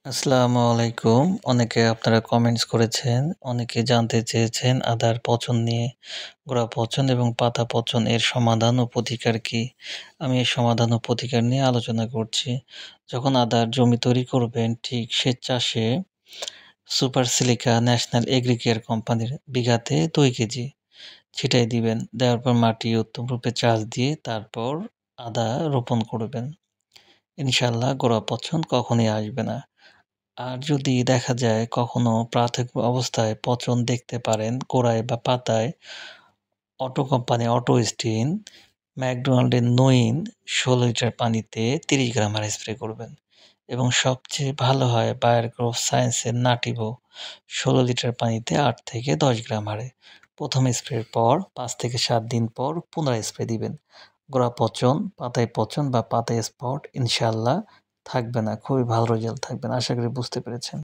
আসসালামু আলাইকুম। অনেকে আপনারা কমেন্টস করেছেন, অনেকে জানতে চেয়েছেন আদার পচন নিয়ে। গোড়া পচন এবং পাতা পচন এর সমাধান ও প্রতিকার কী? আমি এর সমাধান ও প্রতিকার নিয়ে আলোচনা করছি। যখন আদার জমি তৈরি করবেন, ঠিক সেচ চাষে সুপার সিলিকা ন্যাশনাল এগ্রিকেয়ার কোম্পানির বিঘাতে 2 কেজি ছিটাই দিবেন। দেওয়ার পর মাটি উত্তমরূপে চাষ দিয়ে তারপর আদা রোপণ করবেন। ইনশাআল্লাহ গোড়া পচন কখনোই আসবে না। আর যদি দেখা যায় কখনো প্রাথমিক অবস্থায় পচন দেখতে পারেন গোড়ায় বা পাতায়, অটো কোম্পানি অটো স্টিন, ম্যাকডোনাল্ডের নইন 16 লিটার পানিতে 30 গ্রাম হারে স্প্রে করবেন। এবং সবচেয়ে ভালো হয় বায়ার ক্রপ সায়েন্সের নাটিভো 16 লিটার পানিতে 8 থেকে 10 গ্রাম হারে। প্রথম স্প্রের পর 5 থেকে 7 দিন পর পুনরায় স্প্রে দিবেন। গোড়া পচন, পাতায় পচন বা পাতায় স্পট ইনশাআল্লাহ থাকবে না। খুবই ভালো রেজাল্ট থাকবেন। আশা করি বুঝতে পেরেছেন।